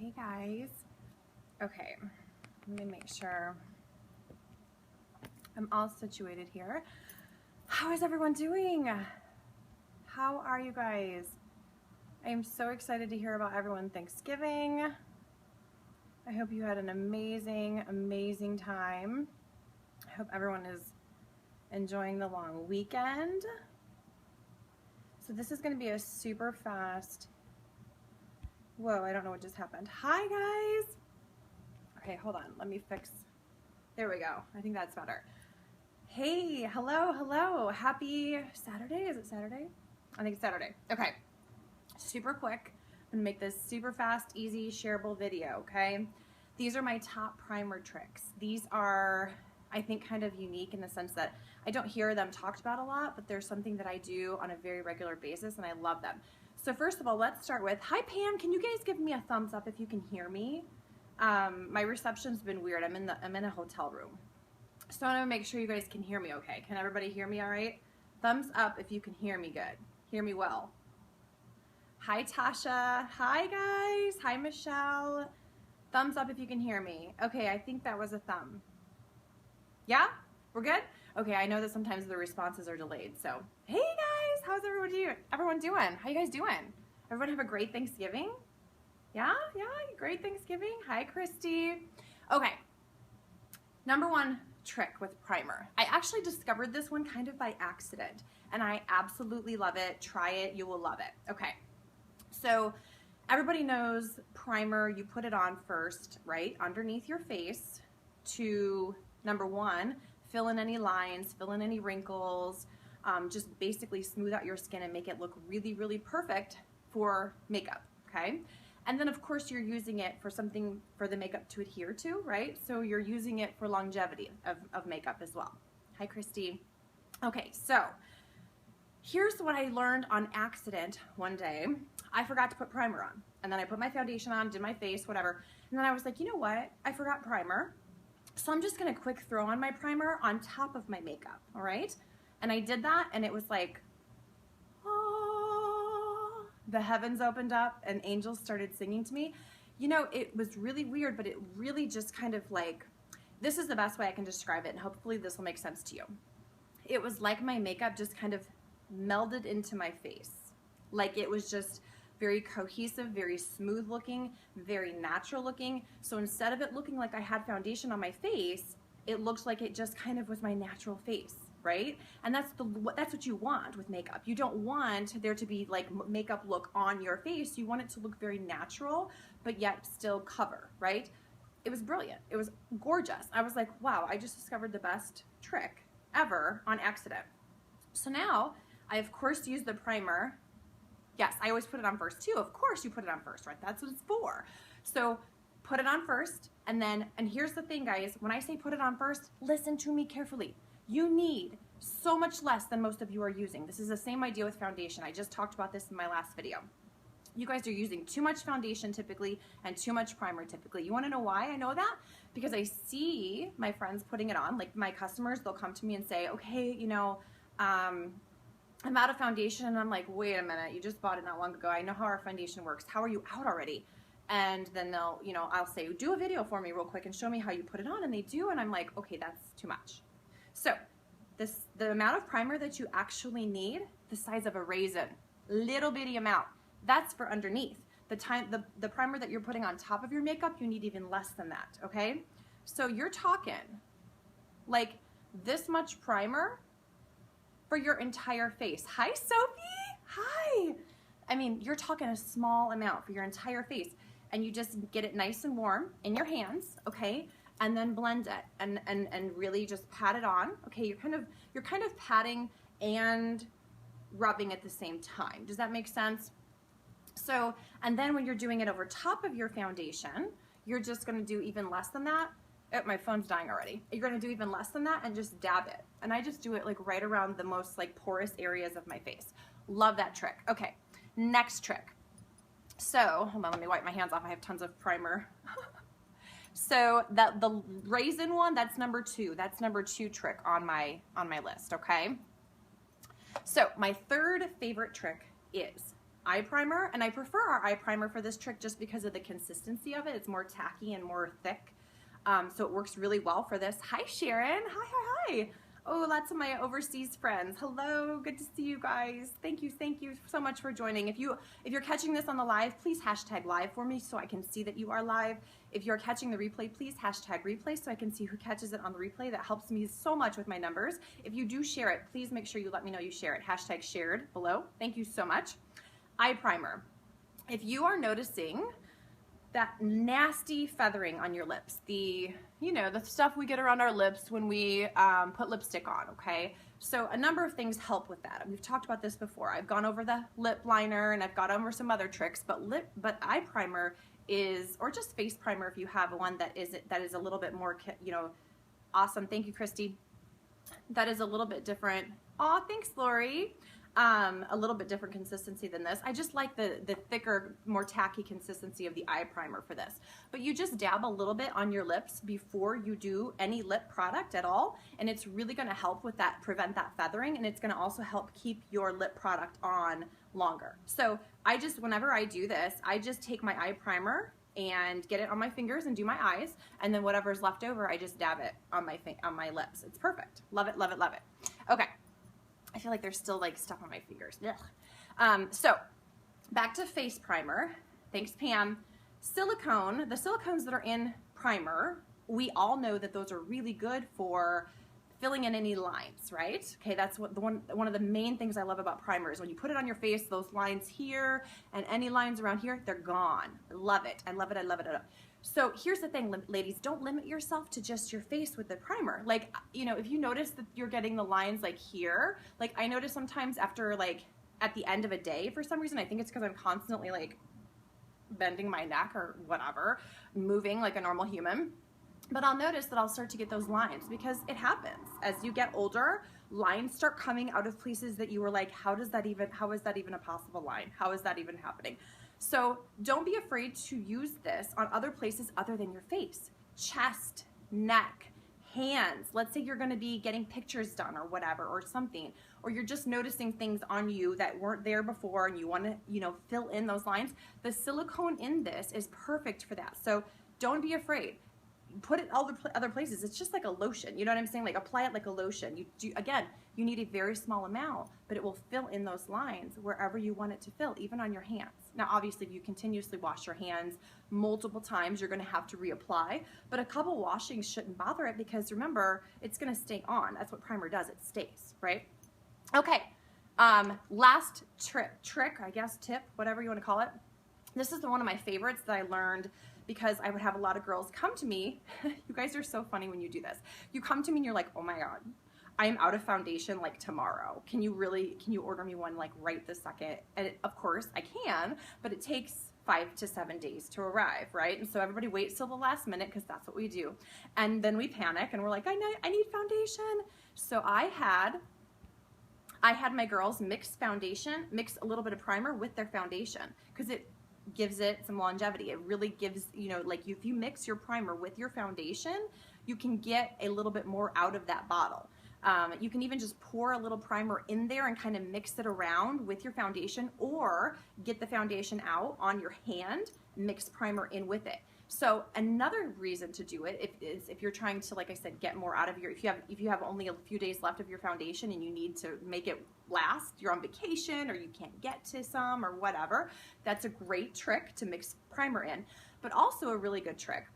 Hey guys. Okay, let me make sure I'm all situated here. How is everyone doing? How are you guys? I am so excited to hear about everyone Thanksgiving. I hope you had an amazing time. I hope everyone is enjoying the long weekend. So this is going to be a super fast. Whoa, I don't know what just happened. Hi guys. Okay, hold on. Let me fix. There we go. I think that's better. Hey, hello. Happy Saturday. Is it Saturday? I think it's Saturday. Okay. Super quick. I'm gonna make this super fast, easy, shareable video, okay? These are my top primer tricks. These are, I think, kind of unique in the sense that I don't hear them talked about a lot, but there's something that I do on a very regular basis and I love them. So first of all, let's start with, hi Pam, can you guys give me a thumbs up if you can hear me? My reception's been weird. I'm in a hotel room. So I want to make sure you guys can hear me okay. Can everybody hear me all right? Thumbs up if you can hear me good. Hear me well. Hi Tasha. Hi guys. Hi Michelle. Thumbs up if you can hear me. Okay, I think that was a thumb. Yeah? We're good? Okay, I know that sometimes the responses are delayed. So, hey guys, how's everyone doing? How you guys doing? Everyone have a great Thanksgiving? Yeah, great Thanksgiving. Hi, Christy. Okay, number one trick with primer. I actually discovered this one kind of by accident, and I absolutely love it. Try it, you will love it. Okay, so everybody knows primer, you put it on first, right, underneath your face to, number one, fill in any lines, fill in any wrinkles, just basically smooth out your skin and make it look really perfect for makeup, okay? And then of course you're using it for something for the makeup to adhere to, right? So you're using it for longevity of makeup as well. Hi, Christy. Okay, so here's what I learned on accident one day. I forgot to put primer on. And then I put my foundation on, did my face, whatever. And then I was like, you know what? I forgot primer. So I'm just gonna quick throw on my primer on top of my makeup, all right? And I did that and it was like, the heavens opened up and angels started singing to me. You know, it was really weird, but it really just kind of like, this is the best way I can describe it, and hopefully this will make sense to you. It was like my makeup just kind of melded into my face. Like it was just very cohesive, very smooth looking, very natural looking. So instead of it looking like I had foundation on my face, it looked like it just kind of was my natural face. Right? And that's what you want with makeup. You don't want there to be like makeup look on your face. You want it to look very natural, but yet still cover, right? It was brilliant. It was gorgeous. I was like, wow, I just discovered the best trick ever on accident. So now I of course use the primer. Yes, I always put it on first too. Of course you put it on first, right? That's what it's for. So put it on first, and here's the thing, guys. When I say put it on first, listen to me carefully. You need so much less than most of you are using. This is the same idea with foundation. I just talked about this in my last video. You guys are using too much foundation typically and too much primer typically. You wanna know why I know that? Because I see my friends putting it on, like my customers, they'll come to me and say, okay, you know, I'm out of foundation, and I'm like, wait a minute, you just bought it not long ago. I know how our foundation works. How are you out already? And then they'll, you know, I'll say, do a video for me real quick and show me how you put it on, and they do, and I'm like, okay, that's too much. So the amount of primer that you actually need, the size of a raisin, little bitty amount, that's for underneath. The primer that you're putting on top of your makeup, you need even less than that, okay? So you're talking like this much primer for your entire face. Hi, Sophie. Hi. I mean, you're talking a small amount for your entire face, and you just get it nice and warm in your hands, okay? And then blend it and really just pat it on. Okay, you're kind of patting and rubbing at the same time. Does that make sense? So, and then when you're doing it over top of your foundation, you're just gonna do even less than that. Oh, my phone's dying already. You're gonna do even less than that and just dab it. And I just do it like right around the most like porous areas of my face. Love that trick. Okay, next trick. So, hold on, let me wipe my hands off. I have tons of primer. So the raisin one, that's number two. That's number two trick on my list, okay? So my third favorite trick is eye primer, and I prefer our eye primer for this trick just because of the consistency of it. It's more tacky and more thick, so it works really well for this. Hi Sharon, hi. Oh, lots of my overseas friends. Hello, good to see you guys. Thank you so much for joining. If you're catching this on the live, please hashtag live for me so I can see that you are live. If you're catching the replay, please hashtag replay so I can see who catches it on the replay. That helps me so much with my numbers. If you do share it, please make sure you let me know you share it. Hashtag shared below. Thank you so much. Eye primer. If you are noticing that nasty feathering on your lips, the stuff we get around our lips when we put lipstick on, okay? So a number of things help with that. We've talked about this before. I've gone over the lip liner and I've gone over some other tricks, but eye primer is, or just face primer if you have one that is a little bit more, awesome. Thank you, Christy. That is a little bit different. Aw, thanks, Lori. A little bit different consistency than this. I just like the thicker, more tacky consistency of the eye primer for this. But you just dab a little bit on your lips before you do any lip product at all, and it's really gonna help with that, prevent that feathering, and it's gonna also help keep your lip product on longer. So whenever I do this, I just take my eye primer and get it on my fingers and do my eyes, and then whatever's left over, I just dab it on my lips. It's perfect. Love it, love it, love it. Okay. I feel like there's still like stuff on my fingers. So back to face primer. Thanks, Pam. Silicone, the silicones that are in primer, we all know that those are really good for filling in any lines, right? Okay, that's what one of the main things I love about primer is when you put it on your face, those lines here and any lines around here, they're gone. I love it. I love it. I love it. I love it. So here's the thing, ladies, don't limit yourself to just your face with the primer. Like, if you notice that you're getting the lines like here, like I notice sometimes after like at the end of a day, for some reason, I think it's because I'm constantly like bending my neck or whatever, moving like a normal human. But I'll notice that I'll start to get those lines because it happens. As you get older, lines start coming out of places that you were like, how is that even a possible line? How is that even happening? So don't be afraid to use this on other places other than your face. Chest, neck, hands. Let's say you're gonna be getting pictures done or whatever, or something, or you're just noticing things on you that weren't there before and you wanna, fill in those lines. The silicone in this is perfect for that. So don't be afraid. Put it all the other places. It's just like a lotion. You know what I'm saying? Like apply it like a lotion. You need a very small amount, but it will fill in those lines wherever you want it to fill, even on your hands. Now, obviously, if you continuously wash your hands multiple times, you're going to have to reapply, but a couple washings shouldn't bother it because remember, it's going to stay on. That's what primer does. It stays, right? Okay. Last trick, I guess, tip, whatever you want to call it. This is one of my favorites that I learned because I would have a lot of girls come to me. You guys are so funny when you do this. You come to me and you're like, oh my God, I am out of foundation like tomorrow. Can you order me one like right this second? And of course I can, but it takes 5 to 7 days to arrive, right? And so everybody waits till the last minute because that's what we do. And then we panic and we're like, I need foundation. So I had my girls mix a little bit of primer with their foundation because it gives it some longevity. It really gives, like if you mix your primer with your foundation, you can get a little bit more out of that bottle. You can even just pour a little primer in there and kind of mix it around with your foundation, or get the foundation out on your hand, mix primer in with it. So another reason to do it is if you're trying to, like I said, get more out of if you have only a few days left of your foundation and you need to make it last, you're on vacation or you can't get to some or whatever, that's a great trick to mix primer in. But also a really good trick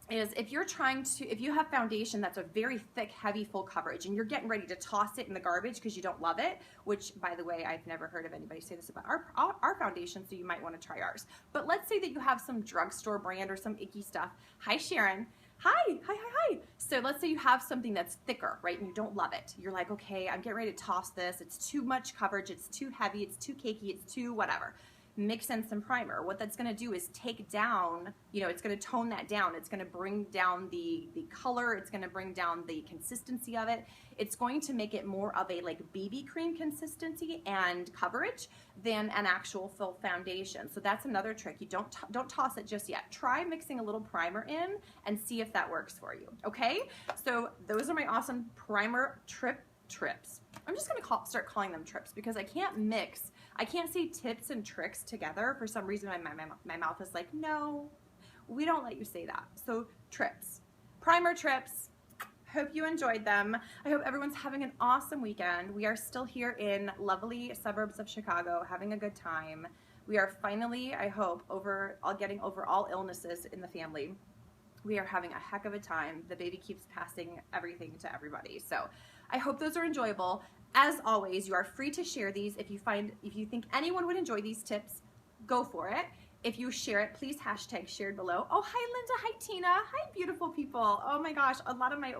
is if you have foundation that's a very thick, heavy, full coverage and you're getting ready to toss it in the garbage because you don't love it, which by the way, I've never heard of anybody say this about our foundation, so you might want to try ours. But let's say that you have some drugstore brand or some icky stuff. Hi, Sharon. Hi. So let's say you have something that's thicker, right? And you don't love it. You're like, okay, I'm getting ready to toss this. It's too much coverage. It's too heavy. It's too cakey. It's too whatever. Mix in some primer. What that's going to do is take down, it's going to tone that down. It's going to bring down the color. It's going to bring down the consistency of it. It's going to make it more of a like BB cream consistency and coverage than an actual full foundation. So that's another trick. You don't toss it just yet. Try mixing a little primer in and see if that works for you. Okay? So those are my awesome primer trips. I'm just going to start calling them trips because I can't mix. I can't say tips and tricks together. For some reason, my mouth is like, no, we don't let you say that. So trips, primer trips. Hope you enjoyed them. I hope everyone's having an awesome weekend. We are still here in lovely suburbs of Chicago, having a good time. We are finally, I hope, getting over all illnesses in the family. We are having a heck of a time. The baby keeps passing everything to everybody. So I hope those are enjoyable. As always, you are free to share these. If you think anyone would enjoy these tips, go for it. If you share it, please hashtag shared below. Oh, hi Linda, hi Tina, hi beautiful people. Oh my gosh, a lot of my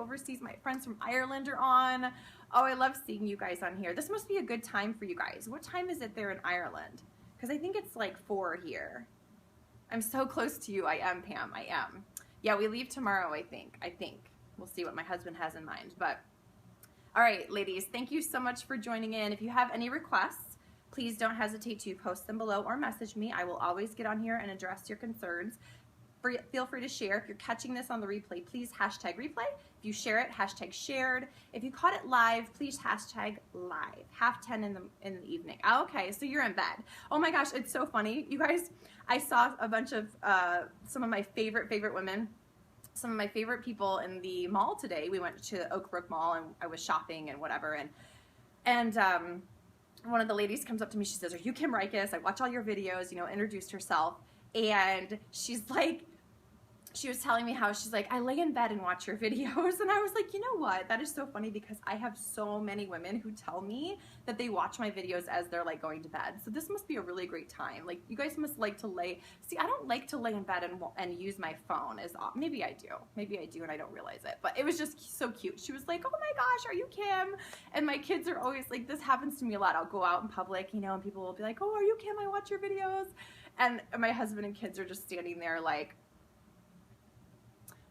friends from Ireland are on. Oh, I love seeing you guys on here. This must be a good time for you guys. What time is it there in Ireland? Because I think it's like 4 here. I'm so close to you. I am, Pam, I am. Yeah, we leave tomorrow, I think. We'll see what my husband has in mind. But all right, ladies, thank you so much for joining in. If you have any requests, please don't hesitate to post them below or message me. I will always get on here and address your concerns. Feel free to share. If you're catching this on the replay, please hashtag replay. If you share it, hashtag shared. If you caught it live, please hashtag live. 10:30 in the evening. Okay, so you're in bed. Oh my gosh, it's so funny. You guys, I saw a bunch of some of my favorite women, some of my favorite people in the mall today. We went to Oakbrook Mall and I was shopping and whatever. And one of the ladies comes up to me. She says, "Are you Kim Reiches? I watch all your videos," introduced herself. And she's like, she was telling me how she's like, "I lay in bed and watch your videos." And I was like, you know what? That is so funny because I have so many women who tell me that they watch my videos as they're like going to bed. So this must be a really great time. Like you guys must like to see, I don't like to lay in bed and use my phone maybe I do and I don't realize it, but it was just so cute. She was like, "Oh my gosh, are you Kim?" And my kids are always like, this happens to me a lot. I'll go out in public, and people will be like, "Oh, are you Kim? I watch your videos." And my husband and kids are just standing there like,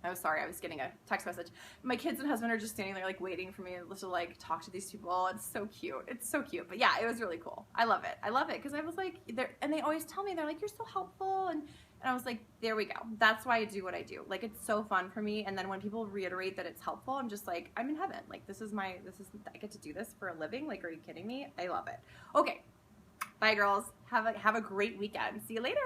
oh, sorry, I was getting a text message. My kids and husband are just standing there like waiting for me to like talk to these people. It's so cute. It's so cute. But yeah, it was really cool. I love it. I love it because I was like, and they always tell me, they're like, "You're so helpful." And I was like, there we go. That's why I do what I do. Like, it's so fun for me. And then when people reiterate that it's helpful, I'm just like, I'm in heaven. Like, I get to do this for a living. Like, are you kidding me? I love it. Okay. Bye, girls. Have a great weekend. See you later.